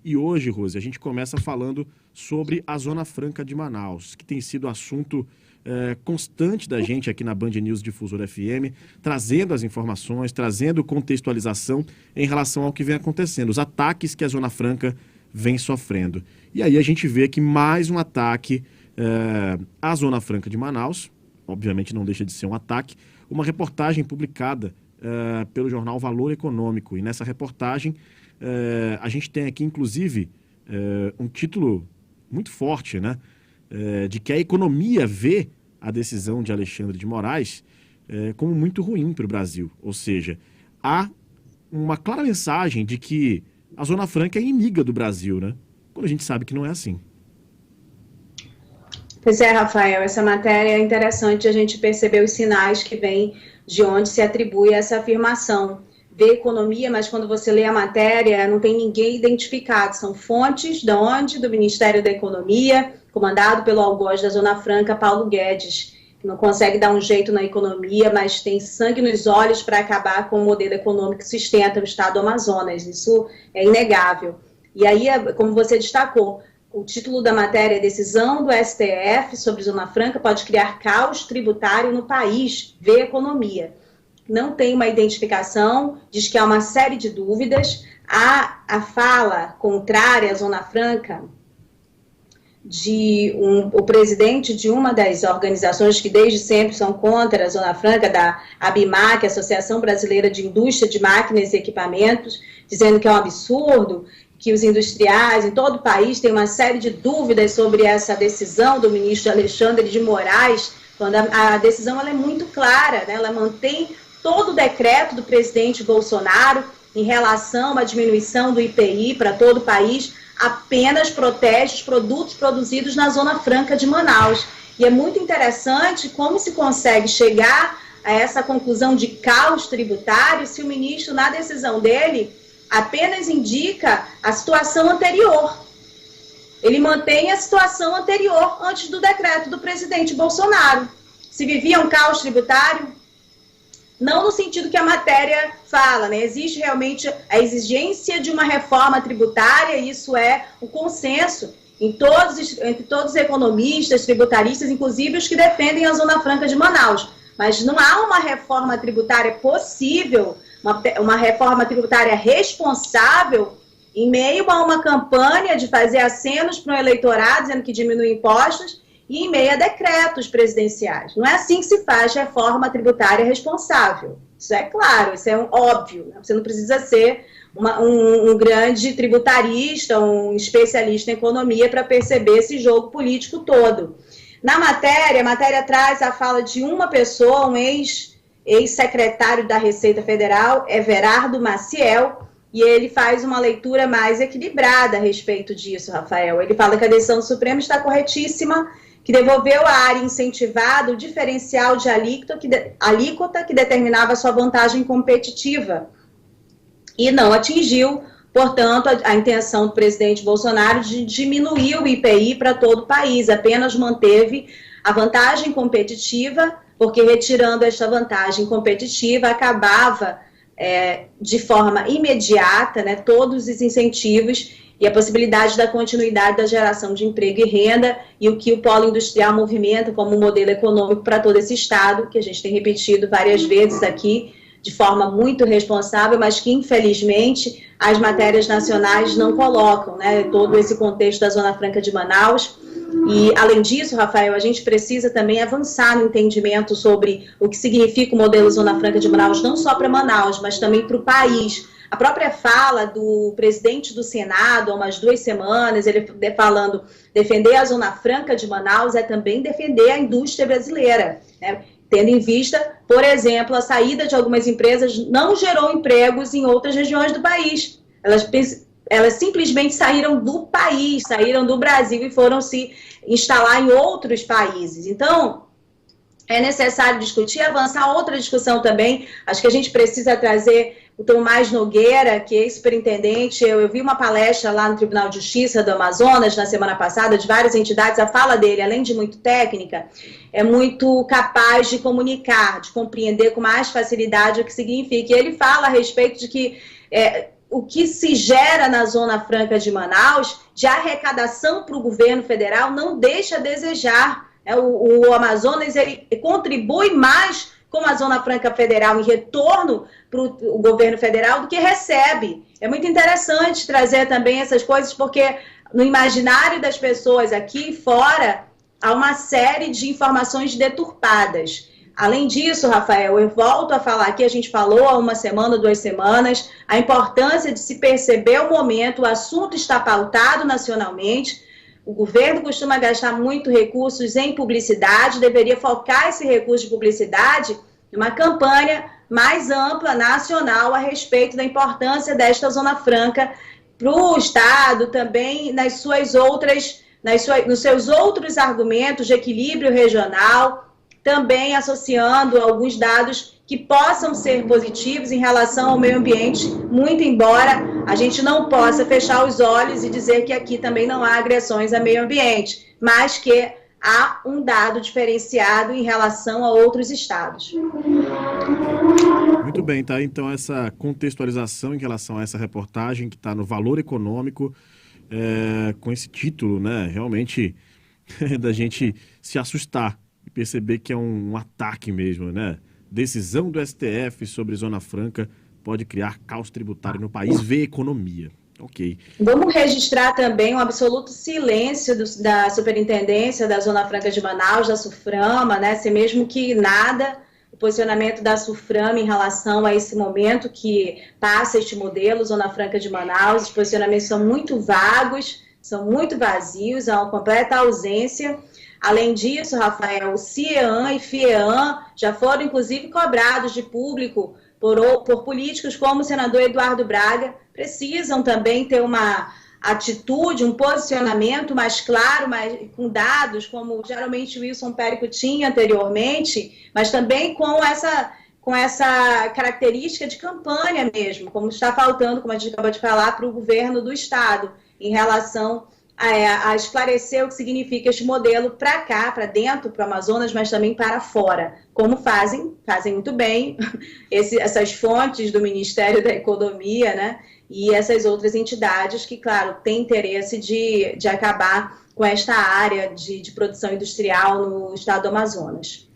E hoje, Rose, a gente começa falando sobre a Zona Franca de Manaus, que tem sido assunto constante da gente aqui na Band News Difusora FM, trazendo as informações, trazendo contextualização em relação ao que vem acontecendo, os ataques que a Zona Franca vem sofrendo. E aí a gente vê que mais um ataque à Zona Franca de Manaus, obviamente não deixa de ser um ataque, uma reportagem publicada pelo jornal Valor Econômico. E nessa reportagem a gente tem aqui, inclusive, um título muito forte, né? De que a economia vê a decisão de Alexandre de Moraes como muito ruim para o Brasil. Ou seja, há uma clara mensagem de que a Zona Franca é inimiga do Brasil, né? Quando a gente sabe que não é assim. Pois é, Rafael, essa matéria é interessante a gente perceber os sinais que vêm de onde se atribui essa afirmação. Vê economia, mas quando você lê a matéria, não tem ninguém identificado. São fontes de onde? Do Ministério da Economia, comandado pelo algoz da Zona Franca, Paulo Guedes, que não consegue dar um jeito na economia, mas tem sangue nos olhos para acabar com o modelo econômico que sustenta o Estado do Amazonas. Isso é inegável. E aí, como você destacou, o título da matéria é Decisão do STF sobre Zona Franca pode criar caos tributário no país, vê economia. Não tem uma identificação, diz que há uma série de dúvidas. Há a fala contrária à Zona Franca de o presidente de uma das organizações que desde sempre são contra a Zona Franca, da ABIMAC, Associação Brasileira de Indústria de Máquinas e Equipamentos, dizendo que é um absurdo, que os industriais em todo o país têm uma série de dúvidas sobre essa decisão do ministro Alexandre de Moraes, quando a decisão ela é muito clara, né? Ela mantém todo o decreto do presidente Bolsonaro em relação à diminuição do IPI para todo o país, apenas protege os produtos produzidos na Zona Franca de Manaus. E é muito interessante como se consegue chegar a essa conclusão de caos tributário se o ministro, na decisão dele, apenas indica a situação anterior. Ele mantém a situação anterior, antes do decreto do presidente Bolsonaro. Se vivia um caos tributário, não no sentido que a matéria fala, né? Existe realmente a exigência de uma reforma tributária, e isso é o consenso entre todos os economistas, tributaristas, inclusive os que defendem a Zona Franca de Manaus. Mas não há uma reforma tributária possível, uma reforma tributária responsável, em meio a uma campanha de fazer acenos para o eleitorado, dizendo que diminui impostos, e em meio a decretos presidenciais. Não é assim que se faz reforma tributária responsável. Isso é claro, isso é óbvio. Né? Você não precisa ser um grande tributarista, um especialista em economia para perceber esse jogo político todo. Na matéria, a matéria traz a fala de uma pessoa, um ex-secretário da Receita Federal, Everardo Maciel, e ele faz uma leitura mais equilibrada a respeito disso, Rafael. Ele fala que a decisão do Supremo está corretíssima, que devolveu à área incentivada o diferencial de alíquota que determinava a sua vantagem competitiva e não atingiu, portanto, a intenção do presidente Bolsonaro de diminuir o IPI para todo o país, apenas manteve a vantagem competitiva, porque retirando esta vantagem competitiva acabava de forma imediata, né, todos os incentivos e a possibilidade da continuidade da geração de emprego e renda, e o que o polo industrial movimenta como modelo econômico para todo esse estado, que a gente tem repetido várias vezes aqui, de forma muito responsável, mas que, infelizmente, as matérias nacionais não colocam, né, todo esse contexto da Zona Franca de Manaus. E, além disso, Rafael, a gente precisa também avançar no entendimento sobre o que significa o modelo Zona Franca de Manaus, não só para Manaus, mas também para o país. A própria fala do presidente do Senado, há umas 2 semanas, ele falando defender a Zona Franca de Manaus é também defender a indústria brasileira, né? Tendo em vista, por exemplo, a saída de algumas empresas não gerou empregos em outras regiões do país. Elas simplesmente saíram do país, saíram do Brasil e foram se instalar em outros países. Então, é necessário discutir, avançar outra discussão também. Acho que a gente precisa trazer o Tomás Nogueira, que é superintendente. Eu vi uma palestra lá no Tribunal de Justiça do Amazonas na semana passada, de várias entidades. A fala dele, além de muito técnica, é muito capaz de comunicar, de compreender com mais facilidade o que significa. E ele fala a respeito de que o que se gera na Zona Franca de Manaus, de arrecadação para o governo federal, não deixa a desejar. O Amazonas ele contribui mais com a Zona Franca Federal em retorno para o governo federal do que recebe. É muito interessante trazer também essas coisas, porque no imaginário das pessoas aqui fora há uma série de informações deturpadas. Além disso, Rafael, eu volto a falar aqui, a gente falou há uma semana, 2 semanas, a importância de se perceber o momento, o assunto está pautado nacionalmente, o governo costuma gastar muito recursos em publicidade, deveria focar esse recurso de publicidade em uma campanha mais ampla, nacional, a respeito da importância desta Zona Franca para o Estado, também nos seus outros argumentos de equilíbrio regional, também associando alguns dados que possam ser positivos em relação ao meio ambiente, muito embora a gente não possa fechar os olhos e dizer que aqui também não há agressões ao meio ambiente, mas que há um dado diferenciado em relação a outros estados. Muito bem, tá? Então essa contextualização em relação a essa reportagem que está no Valor Econômico, com esse título, né? Realmente da gente se assustar e perceber que é um ataque mesmo, né? Decisão do STF sobre Zona Franca pode criar caos tributário no país, vê economia. Ok. Vamos registrar também um absoluto silêncio da Superintendência da Zona Franca de Manaus, da SUFRAMA, né? Se mesmo que nada, o posicionamento da SUFRAMA em relação a esse momento que passa este modelo, Zona Franca de Manaus, os posicionamentos são muito vagos, são muito vazios, há uma completa ausência. Além disso, Rafael, o CIEAN e FIEAN já foram, inclusive, cobrados de público por políticos como o senador Eduardo Braga, precisam também ter uma atitude, um posicionamento mais claro, com dados, como geralmente o Wilson Périco tinha anteriormente, mas também com essa característica de campanha mesmo, como está faltando, como a gente acabou de falar, para o governo do Estado, em relação a esclarecer o que significa este modelo para cá, para dentro, para o Amazonas, mas também para fora. Como fazem muito bem essas fontes do Ministério da Economia, né? E essas outras entidades que, claro, têm interesse de acabar com esta área de produção industrial no estado do Amazonas.